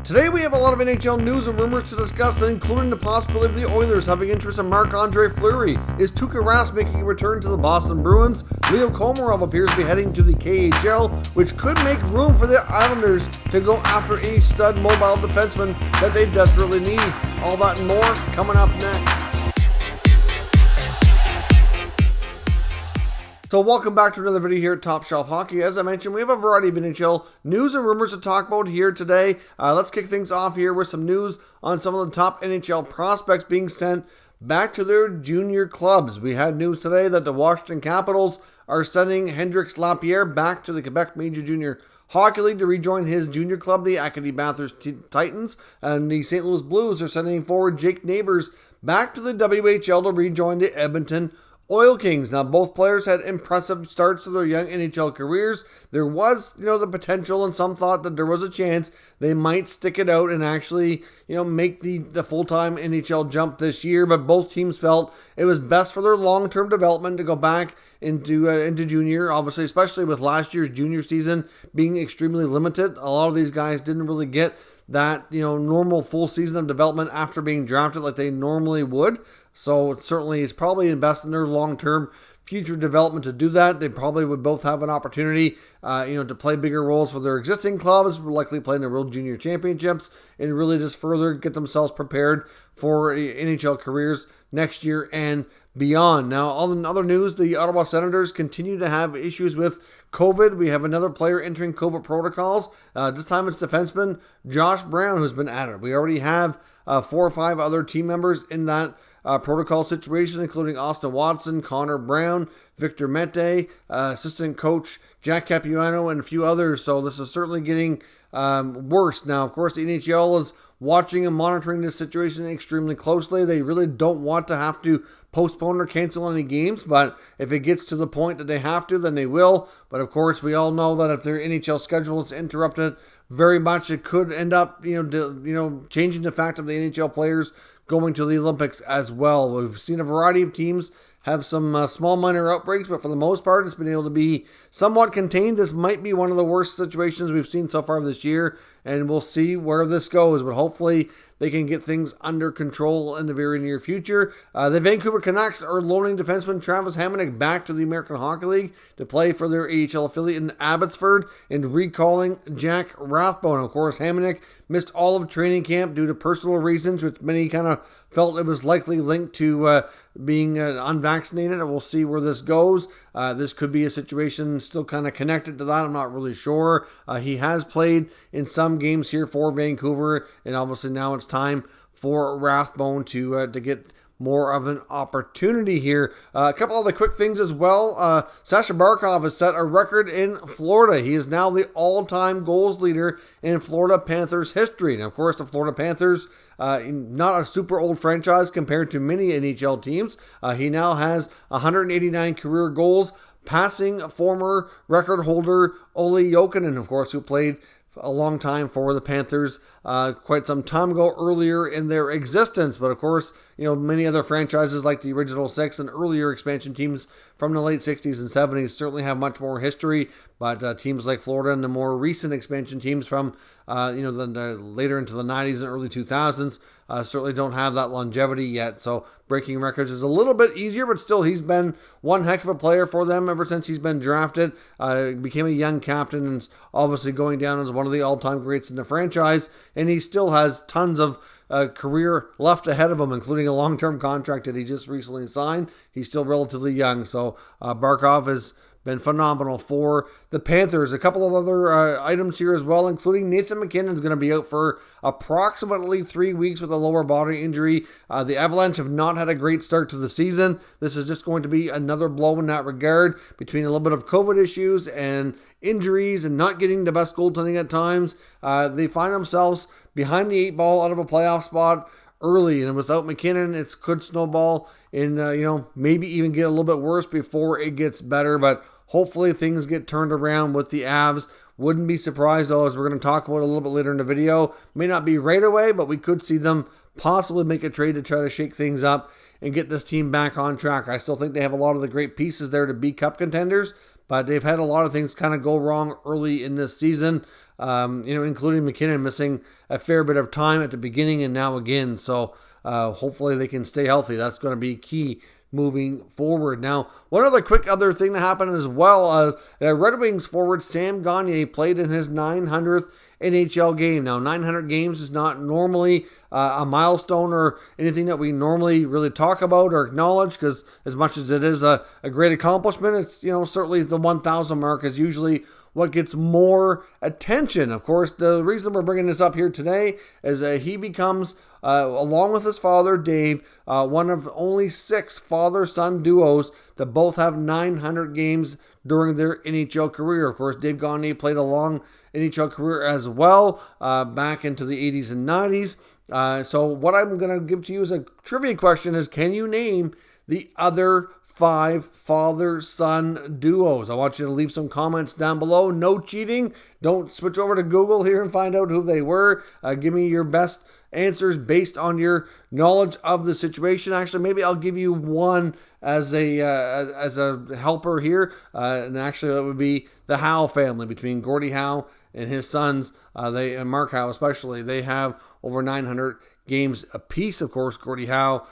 Today we have a lot of NHL news and rumors to discuss, including the possibility of the Oilers having interest in Marc-Andre Fleury. Is Tuuka Rask making a return to the Boston Bruins? Leo Komarov appears to be heading to the KHL, which could make room for the Islanders to go after a stud mobile defenseman that they desperately need. All that and more coming up next. So welcome back to another video here at Top Shelf Hockey. As I mentioned, we have a variety of NHL news and rumors to talk about here today. Let's kick things off here with some news on some of the top NHL prospects being sent back to their junior clubs. We had news today that the Washington Capitals are sending Hendrix Lapierre back to the Quebec Major Junior Hockey League to rejoin his junior club, the Acadie Bathurst Titans, and the St. Louis Blues are sending forward Jake Neighbors back to the WHL to rejoin the Edmonton Oil Kings. Now, both players had impressive starts to their young NHL careers. There was, the potential, and some thought that there was a chance they might stick it out and actually, make the full-time NHL jump this year. But both teams felt it was best for their long-term development to go back into junior. Obviously, especially with last year's junior season being extremely limited. A lot of these guys didn't really get that, normal full season of development after being drafted like they normally would. So certainly it's probably best in their long-term future development to do that. They probably would both have an opportunity, to play bigger roles for their existing clubs, likely playing the World Junior Championships, and really just further get themselves prepared for NHL careers next year and beyond. Now, on other news, the Ottawa Senators continue to have issues with COVID. We have another player entering COVID protocols. This time it's defenseman Josh Brown who's been added. We already have 4 or 5 other team members in that protocol situation, including Austin Watson, Connor Brown, Victor Mete, assistant coach Jack Capuano, and a few others. So this is certainly getting worse. Now, of course, the NHL is watching and monitoring this situation extremely closely. They really don't want to have to postpone or cancel any games, but if it gets to the point that they have to, then they will. But of course, we all know that if their NHL schedule is interrupted very much, it could end up, changing the fact of the NHL players going to the Olympics as well. We've seen a variety of teams have some small minor outbreaks, but for the most part, it's been able to be somewhat contained. This might be one of the worst situations we've seen so far this year, and we'll see where this goes, but hopefully they can get things under control in the very near future. The Vancouver Canucks are loaning defenseman Travis Hamonic back to the American Hockey League to play for their AHL affiliate in Abbotsford and recalling Jack Rathbone. Of course, Hamonic missed all of training camp due to personal reasons, which many kind of felt it was likely linked to being unvaccinated, and we'll see where this goes. This could be a situation still kind of connected to that. I'm not really sure. He has played in some games here for Vancouver, and obviously now it's time for Rathbone to get more of an opportunity here. A couple other quick things as well. Sasha Barkov has set a record in Florida. He is now the all-time goals leader in Florida Panthers history. And of course, the Florida Panthers, not a super old franchise compared to many NHL teams. He now has 189 career goals, passing former record holder Olli Jokinen, of course, who played a long time for the Panthers quite some time ago earlier in their existence. But of course, many other franchises like the original 6 and earlier expansion teams from the late 60s and 70s certainly have much more history. But teams like Florida and the more recent expansion teams from the later into the 90s and early 2000s certainly don't have that longevity yet. So breaking records is a little bit easier, but still he's been one heck of a player for them ever since he's been drafted. Became a young captain and is obviously going down as one of the all-time greats in the franchise. And he still has tons of career left ahead of him, including a long-term contract that he just recently signed. He's still relatively young. So Barkov has been phenomenal for the Panthers. A couple of other items here as well, including Nathan MacKinnon is going to be out for approximately 3 weeks with a lower body injury. The Avalanche have not had a great start to the season. This is just going to be another blow in that regard, between a little bit of COVID issues and injuries and not getting the best goaltending at times. They find themselves behind the 8 ball out of a playoff spot early, and without MacKinnon, it could snowball and maybe even get a little bit worse before it gets better. But hopefully things get turned around with the Avs. Wouldn't be surprised, though, as we're going to talk about a little bit later in the video. May not be right away, but we could see them possibly make a trade to try to shake things up and get this team back on track. I still think they have a lot of the great pieces there to be cup contenders, but they've had a lot of things kind of go wrong early in this season. including MacKinnon missing a fair bit of time at the beginning and now again. So hopefully they can stay healthy. That's going to be key moving forward. Now, one other thing that happened as well, Red Wings forward Sam Gagner played in his 900th NHL game. Now, 900 games is not normally a milestone or anything that we normally really talk about or acknowledge, because as much as it is a great accomplishment, it's, certainly the 1,000 mark is usually what gets more attention. Of course, the reason we're bringing this up here today is he becomes, along with his father, Dave, one of only 6 father-son duos that both have 900 games during their NHL career. Of course, Dave Gagner played a long NHL career as well, back into the 80s and 90s. So what I'm going to give to you as a trivia question is, can you name the other 5 father-son duos? I want you to leave some comments down below. No cheating. Don't switch over to Google here and find out who they were. Give me your best answers based on your knowledge of the situation. Actually, maybe I'll give you one as a helper here. And actually, that would be the Howe family, between Gordie Howe and his sons, and Mark Howe especially. They have over 900 games apiece. Of course, Gordie Howe,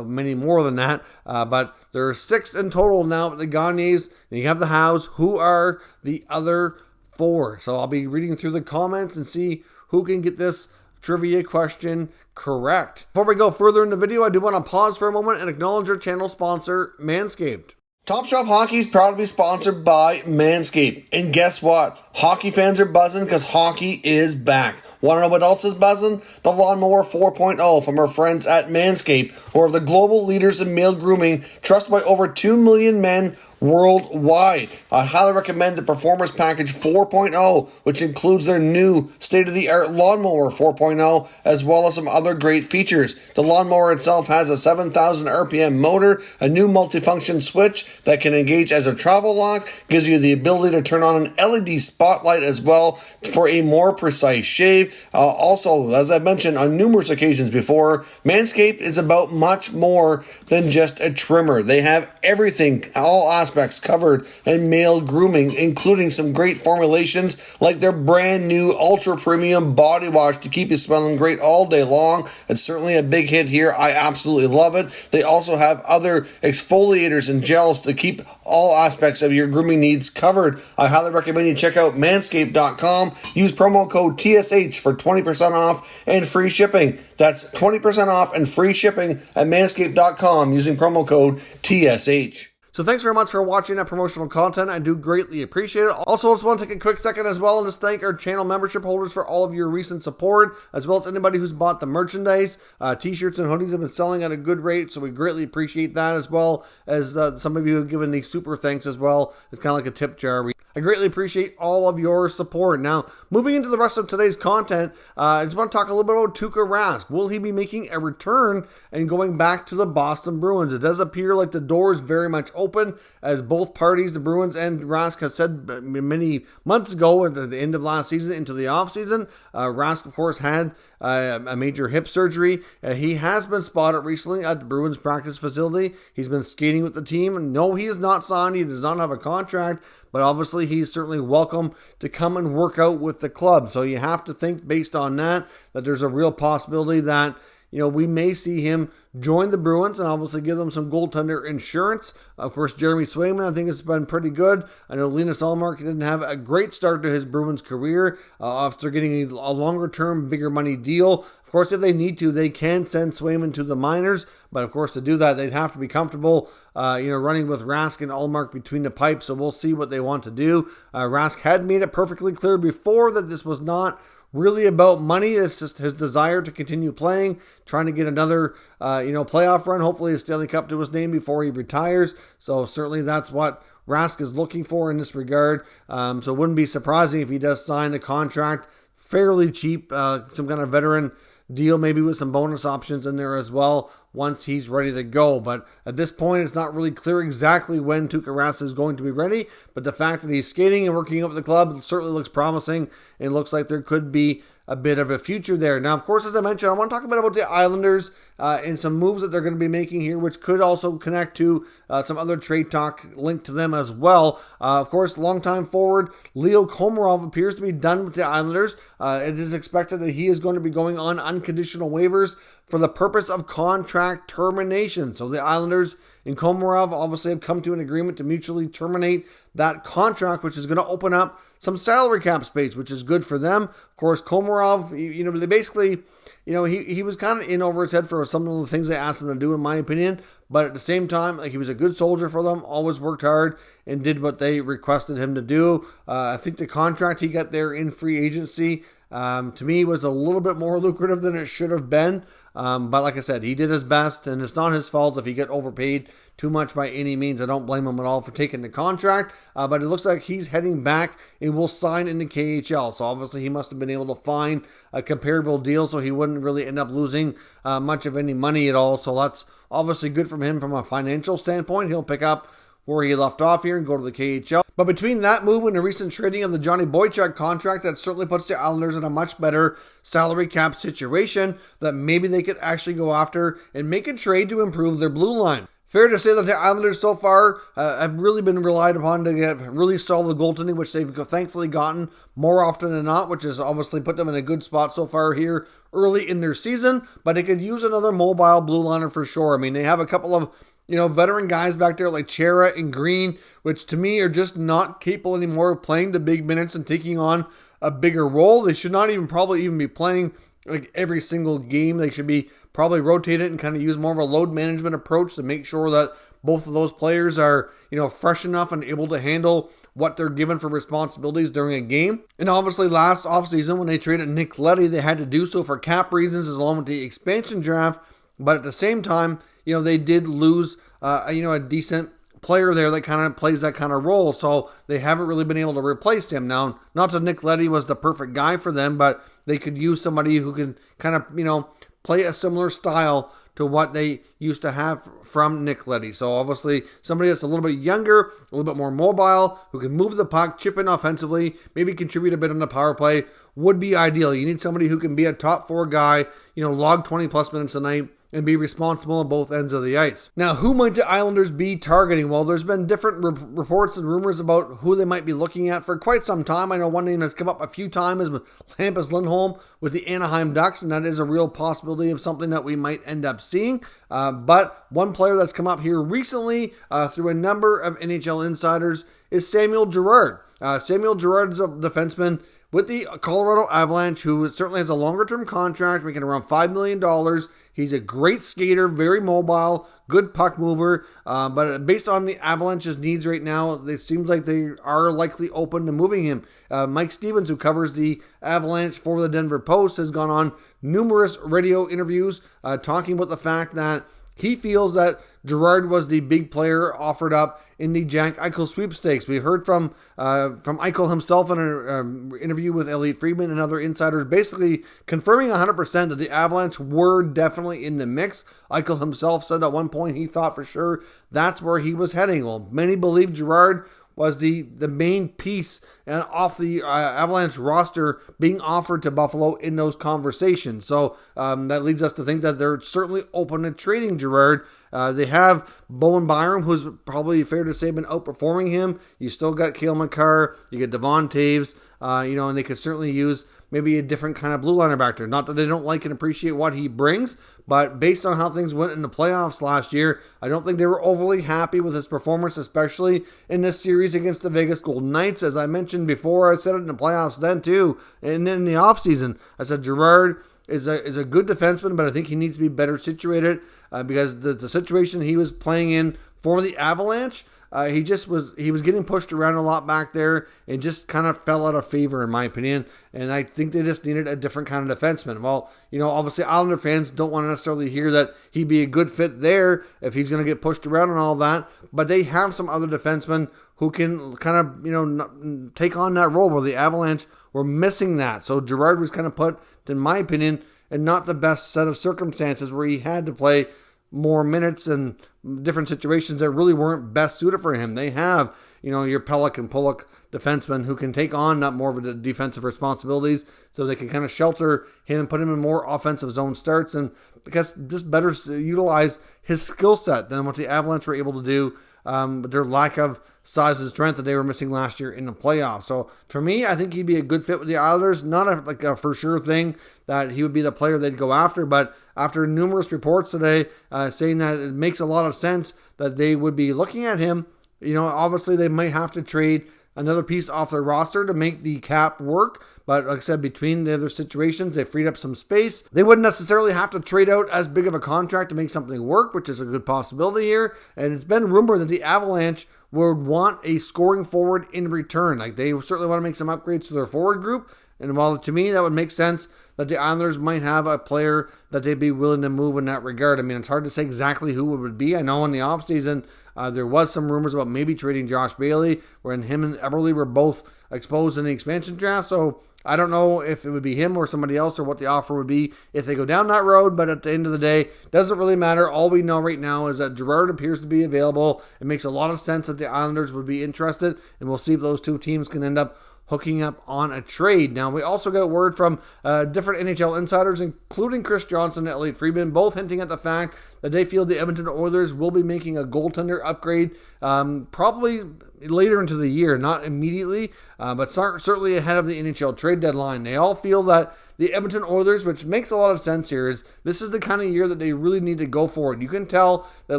many more than that, but there are 6 in total now with the Gagners, and you have the Howes. Who are the other 4? So I'll be reading through the comments and see who can get this trivia question correct. Before we go further in the video, I do want to pause for a moment and acknowledge our channel sponsor, Manscaped. Top Shelf Hockey is proud to be sponsored by Manscaped. And guess what? Hockey fans are buzzing because hockey is back. Want to know what else is buzzing? The Lawnmower 4.0 from our friends at Manscaped, who are the global leaders in male grooming, trusted by over 2 million men worldwide. I highly recommend the Performance Package 4.0, which includes their new state-of-the-art Lawnmower 4.0, as well as some other great features. The lawnmower itself has a 7,000 RPM motor, a new multifunction switch that can engage as a travel lock, gives you the ability to turn on an LED spotlight as well for a more precise shave. Also, as I've mentioned on numerous occasions before, Manscaped is about much more than just a trimmer. They have everything, all aspects covered in male grooming, including some great formulations like their brand new ultra premium body wash to keep you smelling great all day long. It's certainly a big hit here. I absolutely love it. They also have other exfoliators and gels to keep all aspects of your grooming needs covered. I highly recommend you check out manscaped.com. Use promo code TSH for 20% off and free shipping. That's 20% off and free shipping at manscaped.com using promo code TSH. So thanks very much for watching that promotional content. I do greatly appreciate it. Also, I just want to take a quick second as well and just thank our channel membership holders for all of your recent support, as well as anybody who's bought the merchandise. T-shirts and hoodies have been selling at a good rate, so we greatly appreciate that, as well as some of you have given the super thanks as well. It's kind of like a tip jar. I greatly appreciate all of your support. Now, moving into the rest of today's content, I just want to talk a little bit about Tuuka Rask. Will he be making a return and going back to the Boston Bruins? It does appear like the door is very much open, as both parties, the Bruins and Rask, have said many months ago at the end of last season into the offseason. Rask, of course, had a major hip surgery. He has been spotted recently at the Bruins practice facility. He's been skating with the team. No, he is not signed. He does not have a contract, but obviously he's certainly welcome to come and work out with the club. So you have to think, based on that there's a real possibility that we may see him join the Bruins and obviously give them some goaltender insurance. Of course, Jeremy Swayman, I think, has been pretty good. I know Linus Ullmark didn't have a great start to his Bruins career after getting a longer-term, bigger money deal. Of course, if they need to, they can send Swayman to the minors. But of course, to do that, they'd have to be comfortable, running with Rask and Ullmark between the pipes. So we'll see what they want to do. Rask had made it perfectly clear before that this was not really about money. It's just his desire to continue playing, trying to get another, playoff run, hopefully a Stanley Cup to his name before he retires. So certainly that's what Rask is looking for in this regard. So it wouldn't be surprising if he does sign a contract fairly cheap, some kind of veteran deal, maybe with some bonus options in there as well once he's ready to go. But at this point, it's not really clear exactly when Tuuka Rask is going to be ready. But the fact that he's skating and working up with the club certainly looks promising. It looks like there could be a bit of a future there. Now, of course, as I mentioned, I want to talk a bit about the Islanders and some moves that they're going to be making here, which could also connect to some other trade talk linked to them as well. Of course, longtime forward Leo Komarov appears to be done with the Islanders. It is expected that he is going to be going on unconditional waivers for the purpose of contract termination. So the Islanders and Komarov obviously have come to an agreement to mutually terminate that contract, which is going to open up some salary cap space, which is good for them. Of course, Komarov, they basically, he was kind of in over his head for some of the things they asked him to do, in my opinion. But at the same time, he was a good soldier for them, always worked hard and did what they requested him to do. I think the contract he got there in free agency, to me, was a little bit more lucrative than it should have been. But like I said, he did his best, and it's not his fault if he got overpaid too much by any means. I don't blame him at all for taking the contract, but it looks like he's heading back and will sign in the KHL. So obviously he must have been able to find a comparable deal so he wouldn't really end up losing much of any money at all. So that's obviously good from him from a financial standpoint. He'll pick up where he left off here and go to the KHL. But between that move and the recent trading of the Johnny Boychuk contract, that certainly puts the Islanders in a much better salary cap situation that maybe they could actually go after and make a trade to improve their blue line. Fair to say that the Islanders so far have really been relied upon to get really solid goaltending, which they've thankfully gotten more often than not, which has obviously put them in a good spot so far here early in their season. But they could use another mobile blue liner for sure. I mean, they have a couple of veteran guys back there like Chara and Green, which to me are just not capable anymore of playing the big minutes and taking on a bigger role. They should not probably even be playing like every single game. They should be probably rotated and kind of use more of a load management approach to make sure that both of those players are, fresh enough and able to handle what they're given for responsibilities during a game. And obviously last offseason when they traded Nick Leddy, they had to do so for cap reasons as along with the expansion draft. But at the same time, they did lose, a decent player there that kind of plays that kind of role. So they haven't really been able to replace him. Now, not that Nick Leddy was the perfect guy for them, but they could use somebody who can kind of, play a similar style to what they used to have from Nick Leddy. So obviously somebody that's a little bit younger, a little bit more mobile, who can move the puck, chip in offensively, maybe contribute a bit on the power play would be ideal. You need somebody who can be a top four guy, log 20 plus minutes a night, and be responsible on both ends of the ice. Now, who might the Islanders be targeting? Well, there's been different reports and rumors about who they might be looking at for quite some time. I know one name that's come up a few times is Hampus Lindholm with the Anaheim Ducks, and that is a real possibility of something that we might end up seeing. But one player that's come up here recently through a number of NHL insiders is Samuel Girard. Samuel Girard is a defenseman with the Colorado Avalanche, who certainly has a longer-term contract, making around $5 million. He's a great skater, very mobile, good puck mover. But based on the Avalanche's needs right now, it seems like they are likely open to moving him. Mike Stevens, who covers the Avalanche for the Denver Post, has gone on numerous radio interviews talking about the fact that he feels that Girard was the big player offered up in the Jack Eichel sweepstakes. We heard from Eichel himself in an interview with Elliot Friedman and other insiders, basically confirming 100% that the Avalanche were definitely in the mix. Eichel himself said at one point he thought for sure that's where he was heading. Well, many believe Girard was the main piece and off the Avalanche roster being offered to Buffalo in those conversations. So that leads us to think that they're certainly open to trading Girard. They have Bowen Byram, who's probably fair to say been outperforming him. You still got Cale Makar, you get Devon Taves, and they could certainly use maybe a different kind of blue liner back there. Not that they don't like and appreciate what he brings, but based on how things went in the playoffs last year, I don't think they were overly happy with his performance, especially in this series against the Vegas Golden Knights. As I mentioned before, I said it in the playoffs then too, and in the offseason, I said Girard is a good defenseman, but I think he needs to be better situated because the situation he was playing in for the Avalanche, he was getting pushed around a lot back there and just kind of fell out of favor in my opinion. And I think they just needed a different kind of defenseman. Well, obviously Islander fans don't want to necessarily hear that he'd be a good fit there if he's going to get pushed around and all that. But they have some other defensemen who can kind of, take on that role where the Avalanche were missing that. So Girard was kind of put, in my opinion, in not the best set of circumstances where he had to play more minutes and different situations that really weren't best suited for him. They have, your Pelech and Pulock defensemen who can take on not more of the defensive responsibilities, so they can kind of shelter him and put him in more offensive zone starts, and because this better utilize his skill set than what the Avalanche were able to do with their lack of size and strength that they were missing last year in the playoffs. So for me, I think he'd be a good fit with the Islanders. Not a for sure thing that he would be the player they'd go after, but after numerous reports today saying that it makes a lot of sense that they would be looking at him, obviously they might have to trade another piece off their roster to make the cap work. But like I said, between the other situations, they freed up some space. They wouldn't necessarily have to trade out as big of a contract to make something work, which is a good possibility here. And it's been rumored that the Avalanche would want a scoring forward in return. Like, they certainly want to make some upgrades to their forward group. And while to me that would make sense that the Islanders might have a player that they'd be willing to move in that regard. I mean, it's hard to say exactly who it would be. I know in the offseason, there was some rumors about maybe trading Josh Bailey, when him and Eberle were both exposed in the expansion draft. So I don't know if it would be him or somebody else, or what the offer would be if they go down that road. But at the end of the day, doesn't really matter. All we know right now is that Jerard appears to be available. It makes a lot of sense that the Islanders would be interested, and we'll see if those two teams can end up hooking up on a trade. Now, we also got word from different NHL insiders, including Chris Johnson and Elliot Friedman, both hinting at the fact that they feel the Edmonton Oilers will be making a goaltender upgrade probably later into the year, not immediately, but certainly ahead of the NHL trade deadline. They all feel that the Edmonton Oilers, which makes a lot of sense here, is this is the kind of year that they really need to go for it. You can tell that it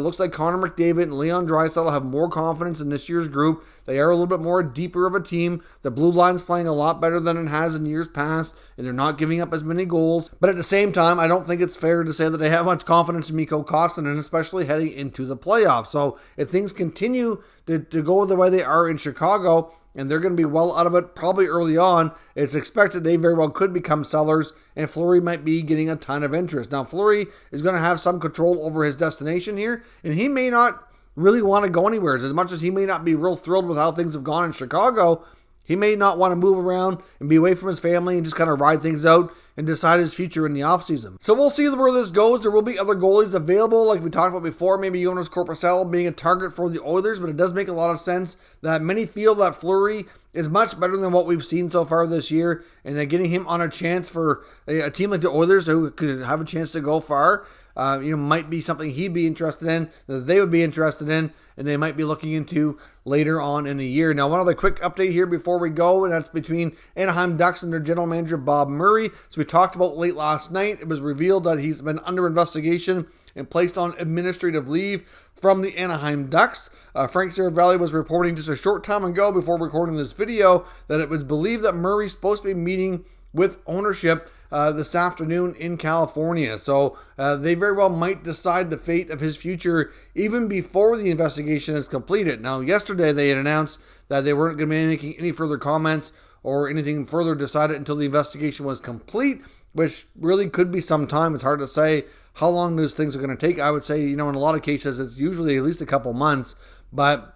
looks like Connor McDavid and Leon Draisaitl have more confidence in this year's group. They are a little bit more deeper of a team. The blue line's playing a lot better than it has in years past, and they're not giving up as many goals. But at the same time, I don't think it's fair to say that they have much confidence in Mikko Koskinen, especially heading into the playoffs. So if things continue to go the way they are in Chicago, and they're going to be well out of it probably early on, it's expected they very well could become sellers, and Fleury might be getting a ton of interest. Now, Fleury is going to have some control over his destination here, and he may not really want to go anywhere. As much as he may not be real thrilled with how things have gone in Chicago, he may not want to move around and be away from his family and just kind of ride things out and decide his future in the offseason. So we'll see where this goes. There will be other goalies available, like we talked about before, maybe Jonas Korpisalo being a target for the Oilers, but it does make a lot of sense that many feel that Fleury is much better than what we've seen so far this year, and that getting him on a chance for a team like the Oilers who could have a chance to go far, might be something he'd be interested in, that they would be interested in, and they might be looking into later on in the year. Now, one other quick update here before we go, and that's between Anaheim Ducks and their general manager, Bob Murray. So we talked about late last night, it was revealed that he's been under investigation and placed on administrative leave from the Anaheim Ducks. Frank Seravalli was reporting just a short time ago before recording this video that it was believed that Murray's supposed to be meeting with ownership this afternoon in California. So they very well might decide the fate of his future even before the investigation is completed. Now, yesterday they had announced that they weren't going to be making any further comments or anything further decided until the investigation was complete, which really could be some time. It's hard to say how long those things are going to take. I would say, in a lot of cases, it's usually at least a couple months, but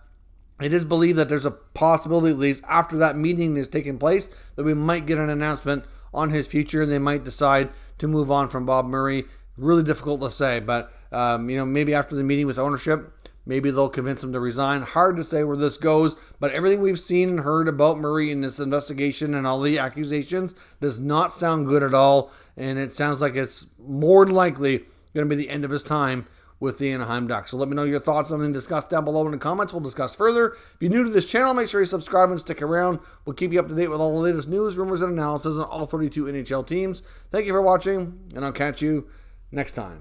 it is believed that there's a possibility, at least after that meeting is taking place, that we might get an announcement on his future, and they might decide to move on from Bob Murray. Really difficult to say, but maybe after the meeting with ownership, maybe they'll convince him to resign. Hard to say where this goes, but everything we've seen and heard about Murray in this investigation and all the accusations does not sound good at all, and it sounds like it's more than likely going to be the end of his time with the Anaheim Ducks. So let me know your thoughts on anything discussed down below in the comments. We'll discuss further. If you're new to this channel, make sure you subscribe and stick around. We'll keep you up to date with all the latest news, rumors, and analysis on all 32 NHL teams. Thank you for watching, and I'll catch you next time.